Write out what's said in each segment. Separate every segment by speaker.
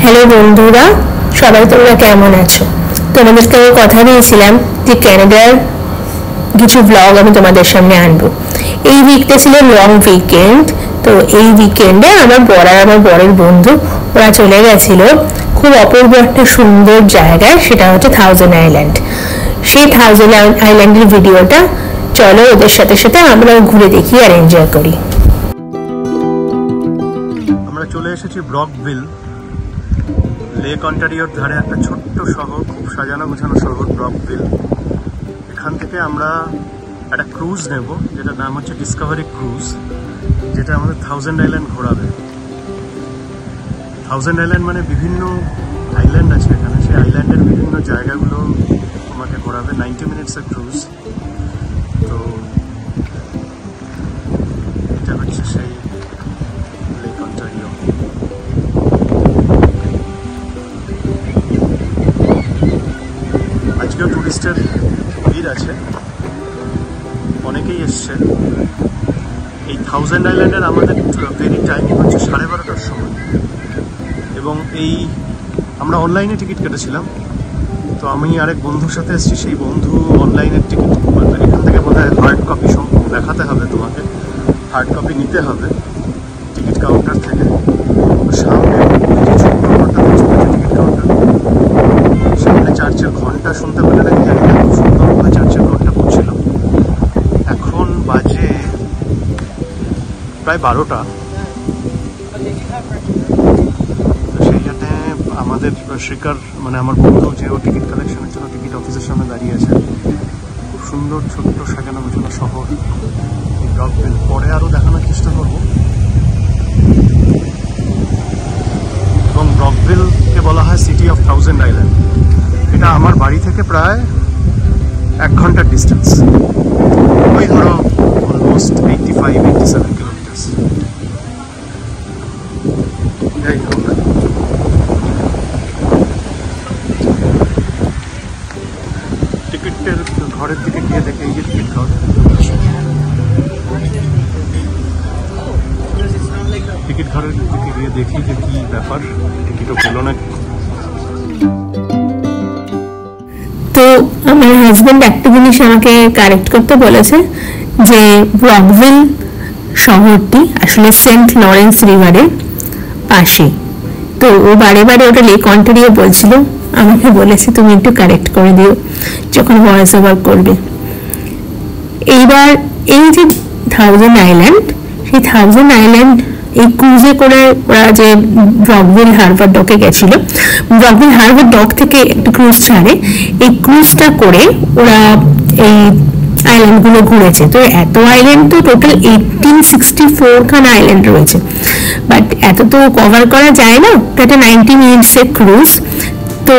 Speaker 1: Hello বন্ধুরা, সবাই তোমরা কেমন আছো? তোমাদেরকে আমি কথা দিয়েছিলাম যে ক্যানাডার কিছু ব্লগ আমি তোমাদের সামনে আনবো। এই উইকটা ছিল লং উইকেন্ড। তো এই উইকেন্ডে আমার বরের বন্ধু ওরা চলে গেছিল খুব অপূর্ব একটা সুন্দর জায়গায়, সেটা হচ্ছে থাউজেন্ড আইল্যান্ড। সেই থাউজেন্ড আইল্যান্ডের ভিডিওটা চলো ওদের সাথে সাথে আমরাও ঘুরে দেখি আর এনজয় করি।
Speaker 2: আমরা চলে এসেছি ব্রকভিল, লেক অন্টারিওর ধারে একটা ছোট্ট শহর, খুব সাজানো গোছানো শহর ব্রকভিল। এখান থেকে আমরা একটা ক্রুজ নেব, যেটার নাম হচ্ছে ডিসকভারি ক্রুজ, যেটা আমাদের থাউজেন্ড আইল্যান্ড ঘোরাবে। থাউজেন্ড আইল্যান্ড মানে বিভিন্ন আইল্যান্ড আছে এখানে, সেই আইল্যান্ডের বিভিন্ন জায়গাগুলো তোমাকে ঘোরাবে। 90 মিনিটসের ক্রুজ। তো এটা হচ্ছে সেই লেক অন্টারিও। আজকেও টুরিস্টের ভিড় আছে, অনেকেই এসছে। এই থাউজেন্ড আইল্যান্ডের আমাদের ফেরি টাইমিং হচ্ছে 12:30টার সময়, এবং আমরা অনলাইনে টিকিট কেটেছিলাম। তো আমি আরেক বন্ধুর সাথে এসেছি, সেই বন্ধু অনলাইনের টিকিট, এখান থেকে বোধহয় হার্ড কপি দেখাতে হবে, তোমাকে হার্ড কপি নিতে হবে টিকিট কাউন্টার থেকে। সামনে টিকিট কাউন্টার, সামনে চার্চের ঘন্টা শুনতে পেলে নাকি জানি না, খুব সুন্দরভাবে চার্চের ঘন্টা পড়ছিল। এখন বাজে প্রায় 12টা। সেই জন্যে আমাদের শ্রীকার, মানে আমার বন্ধু, যে ও টিকিট কালেকশনের জন্য টিকিট অফিসের সামনে দাঁড়িয়ে আছে। খুব সুন্দর ছোট্ট সাজানো গোছানো শহর ব্রকভিল, পরে আরও দেখানোর চেষ্টা করব। এবং ব্রকভিলকে বলা হয় সিটি অফ থাউজেন্ড আইল্যান্ড। এটা আমার বাড়ি থেকে প্রায় 1 ঘন্টার ডিস্টেন্স, ওই ধরো অলমোস্ট 85-87 কিলোমিটার্স। যাই হোক, টিকিটের ঘরের দিকে গিয়ে দেখে, এই যে টিকিট ঘর, টিকিট ঘরের দিকে গিয়ে দেখি যে কি ব্যাপার, টিকিটও পেলো নাকি।
Speaker 1: তো আমার হাজব্যান্ড একটা জিনিস আমাকে কারেক্ট করতে বলেছে যে ব্রকভিল শহরটি আসলে সেন্ট লরেন্স রিভারের পাশে। তো ও বারে বারে ওটা লেক অন্টারিও বলছিল, আমাকে বলেছে তুমি একটু কারেক্ট করে দিও যখন ভয়েস ওভার করবে। এইবার এই যে থাউজেন্ড আইল্যান্ড, সেই থাউজেন্ড আইল্যান্ড এই ক্রুজে করে ওরা যে ব্রকভিল হারবার ডকে গেছিল, ব্রকভিল হারবার ডক থেকে একটা ক্রুজ ছাড়ে, এই ক্রুজটা করে ওরা এই আইল্যান্ডগুলো ঘুরেছে। তো এত আইল্যান্ড, তো টোটাল 1864 খান আইল্যান্ড রয়েছে, বাট এত তো কভার করা যায় না। এটা 90 মিনিটসের ক্রুজ। তো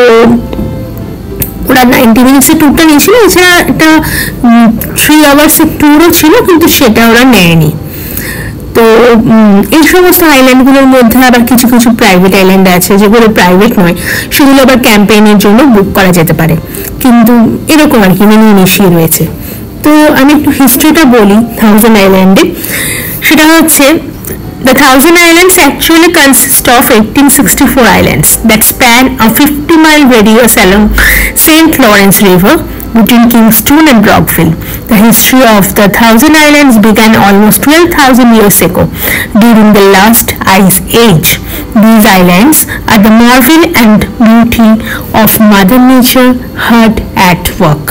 Speaker 1: ওরা 90 মিনিটসের ট্যুরটা নিয়েছিল, এছাড়া একটা 3 আওয়ার্সের ট্যুরও ছিল, কিন্তু সেটা ওরা নেয়নি। তো এই সমস্ত আইল্যান্ডগুলোর মধ্যে আবার কিছু কিছু প্রাইভেট আইল্যান্ড আছে, যেগুলো প্রাইভেট নয়, সেগুলো আবার ক্যাম্পেইনের জন্য বুক করা যেতে পারে, কিন্তু এরকম আর কি মিশিয়ে রয়েছে। তো আমি একটু হিস্ট্রিটা বলি থাউজেন্ড আইল্যান্ডে। সেটা হচ্ছে, the Thousand Islands actually consist of 1864 islands that span a 50-mile radius along St. Lawrence River between Kingston and Brockville. The history of the Thousand Islands began almost 12,000 years ago during the last ice age. These islands are the marvel and beauty of Mother Nature hard at work.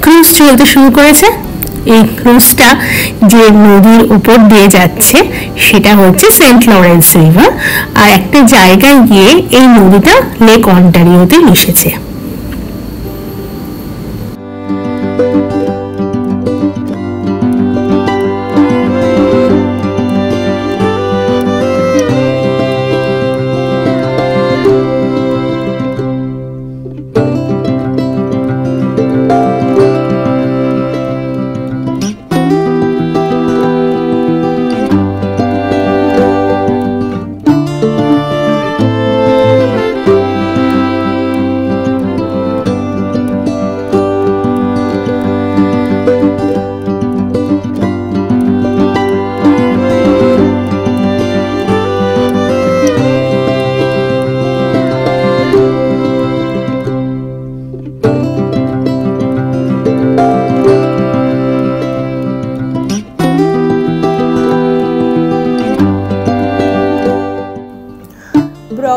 Speaker 1: Cruise চলতে শুরু করেছে। এই ক্রুজটা যে নদীর উপর দিয়ে যাচ্ছে সেটা হচ্ছে সেন্ট লরেন্স রিভার, আর একটা জায়গায় গিয়ে এই নদীটা লেক অন্টারিওতে মিশেছে।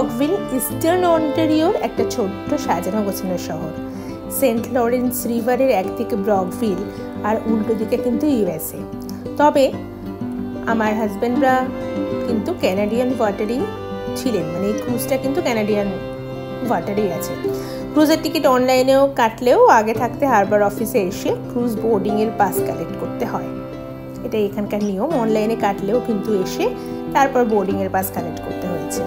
Speaker 1: ব্রকভিল ইস্টার্ন অন্টারিওর একটা ছোট্ট সাজানো গোছানো শহর। সেন্ট লরেন্স রিভারের একদিকে ব্রকভিল আর উল্টো দিকে কিন্তু ইউএসএ। তবে আমার হাজব্যান্ডরা কিন্তু ক্যানাডিয়ান ওয়াটারেই ছিলেন, মানে এই ক্রুজটা কিন্তু ক্যানাডিয়ান ওয়াটারেই আছে। ক্রুজের টিকিট অনলাইনেও কাটলেও আগে থাকতে হারবার অফিসে এসে ক্রুজ বোর্ডিংয়ের পাস কালেক্ট করতে হয়। এটা এখানকার নিয়ম। অনলাইনে কাটলেও কিন্তু এসে তারপর বোর্ডিংয়ের পাস কালেক্ট করতে হয়েছে।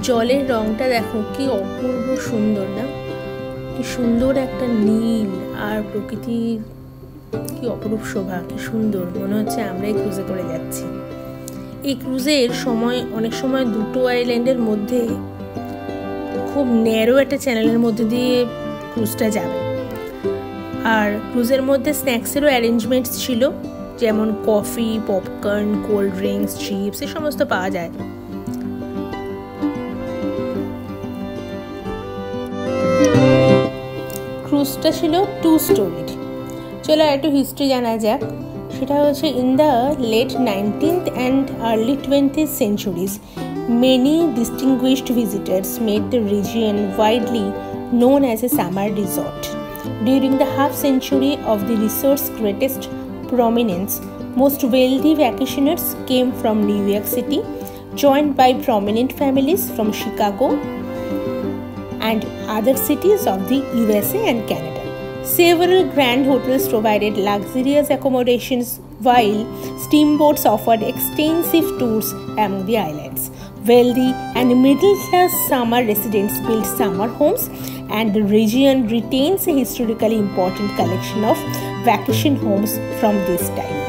Speaker 1: জলের রংটা দেখো কি অপূর্ব সুন্দর না? কি সুন্দর একটা নীল, আর প্রকৃতির কি অপরূপ শোভা, কি সুন্দর। মনে হচ্ছে আমরা এই ক্রুজে করে যাচ্ছি। এই ক্রুজের সময় অনেক সময় দুটো আইল্যান্ডের মধ্যে খুব ন্যারো একটা চ্যানেলের মধ্যে দিয়ে ক্রুজটা যাবে। আর ক্রুজের মধ্যে স্ন্যাক্সেরও অ্যারেঞ্জমেন্টস ছিল, যেমন coffee, popcorn, cold drinks, chips এ সমস্ত পাওয়া যায়। ক্রুজটা ছিল 2 স্টোরিড। চলো একটু হিস্ট্রি জানা যাক। সেটা হচ্ছে in the late 19th and early 20th centuries, many distinguished visitors made the region widely known as a summer resort. During the half century of the resort's greatest prominence, most wealthy vacationers came from New York City, joined by prominent families from Chicago and other cities of the USA and Canada. Several grand hotels provided luxurious accommodations, while steamboats offered extensive tours among the islands. Wealthy and middle-class summer residents built summer homes, and the region retains a historically important collection of vacation homes from this time.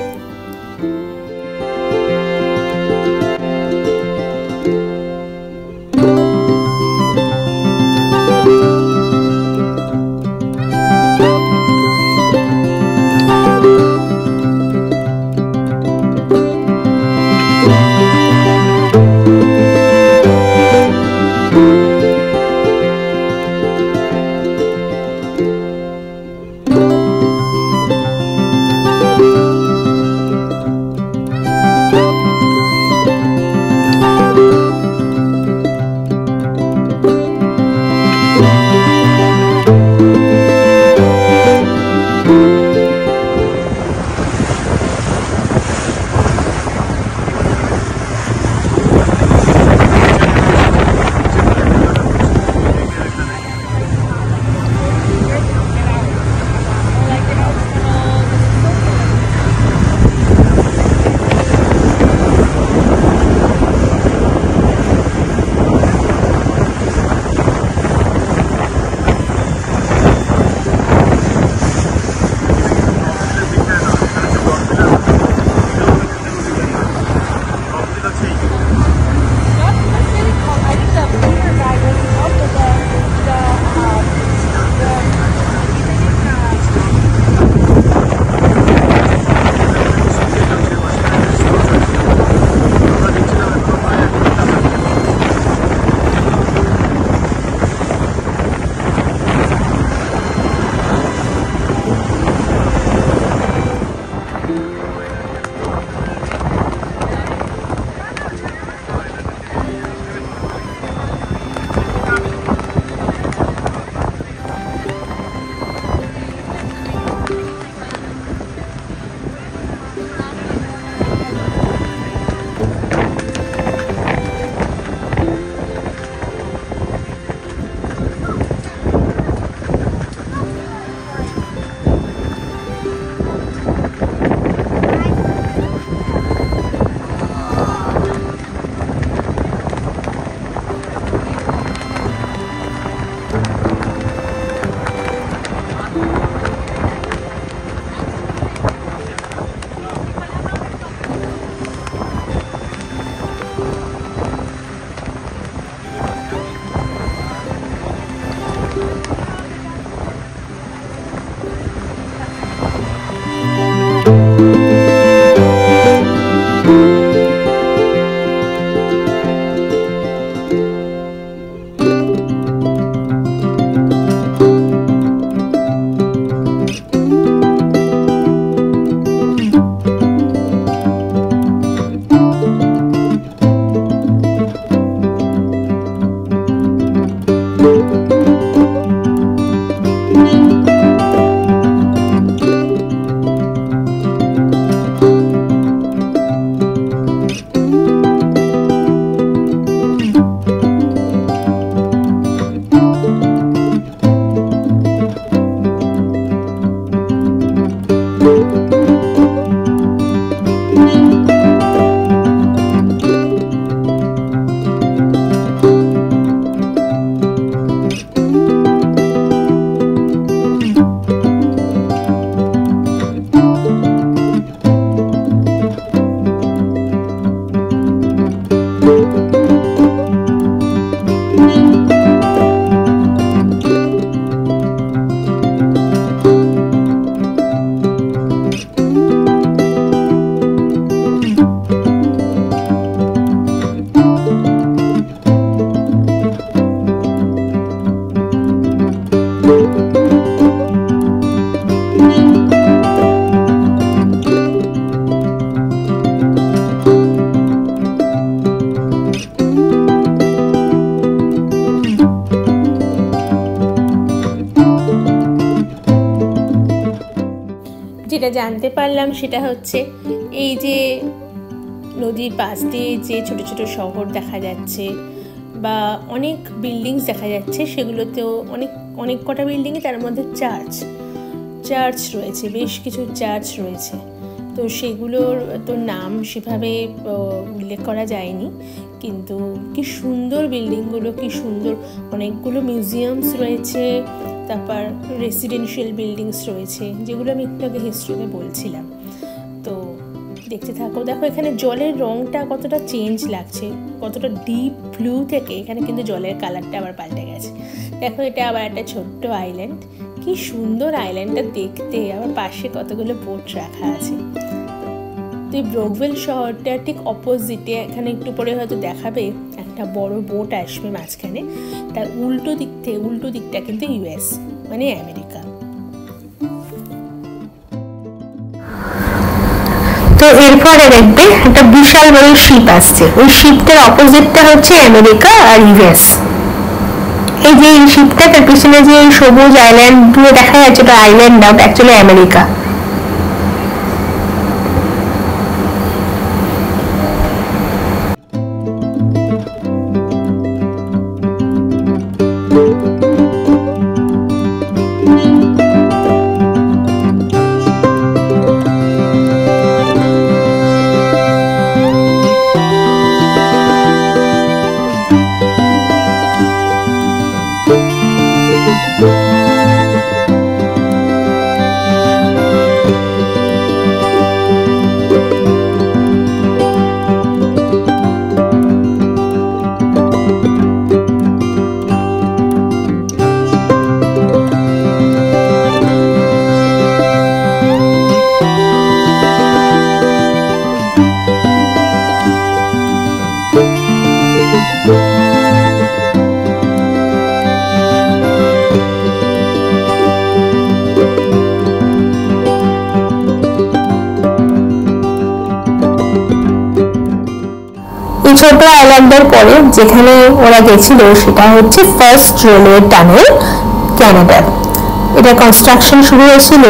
Speaker 1: যেটা জানতে পারলাম সেটা হচ্ছে এই যে নদীর পাশ দিয়ে যে ছোট ছোট শহর দেখা যাচ্ছে বা অনেক বিল্ডিংস দেখা যাচ্ছে, সেগুলোতেও অনেক কটা বিল্ডিংয়ে তার মধ্যে চার্চ রয়েছে, বেশ কিছু চার্চ রয়েছে। তো সেগুলোর তো নাম সেভাবে উল্লেখ করা যায়নি, কিন্তু কি সুন্দর বিল্ডিংগুলো, কি সুন্দর, অনেকগুলো মিউজিয়ামস রয়েছে, তারপর রেসিডেন্সিয়াল বিল্ডিংস রয়েছে, যেগুলো আমি একটু আগে হিস্ট্রিতে বলছিলাম। তো দেখতে থাকো, দেখো এখানে জলের রঙটা কতটা চেঞ্জ লাগছে, কতটা ডিপ ব্লু থেকে এখানে কিন্তু জলের কালারটা আবার পাল্টে গেছে। দেখো এটা আবার একটা ছোট্ট আইল্যান্ড, কি সুন্দর আইল্যান্ডটা দেখতে, আবার পাশে কতগুলো বোট রাখা আছে। তো এই ব্রকভিল শহরটা ঠিক অপোজিটে, এখানে একটু পরে হয়তো দেখাবে একটা বড় বোট আসবে মাঝখানে, তার উল্টো দিকটা কিন্তু ইউএস মানে আমেরিকা।
Speaker 3: তো এরপরে দেখবে একটা বিশাল বড় শিপ আসছে, ওই শিপটার অপোজিটটা হচ্ছে আমেরিকা আর ইউএস। এই যে এই শিপটা, তার পিছনে যে সবুজ আইল্যান্ড গুলো দেখা যাচ্ছে, ওটা আইল্যান্ড না, ওটা অ্যাকচুয়ালি আমেরিকা। ছোট আইল্যান্ডের পরে যেখানে ওরা গেছিল সেটা হচ্ছে ফার্স্ট রেলওয়ে টানেল কানাডার। এটা কনস্ট্রাকশন শুরু হয়েছিল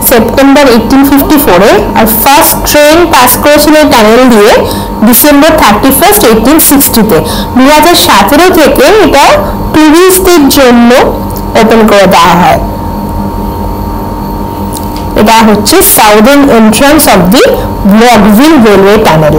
Speaker 3: সেপ্টেম্বর 1854-এ, আর ফার্স্ট ট্রেন পাস করেছিল টানেল দিয়ে ডিসেম্বর 31, 1860-তে। 2017 থেকে এটা টুরিস্টদের জন্য ওপেন করে দেওয়া হয়। এটা হচ্ছে southern entrance of the Brockville railway tunnel.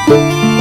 Speaker 3: Bye.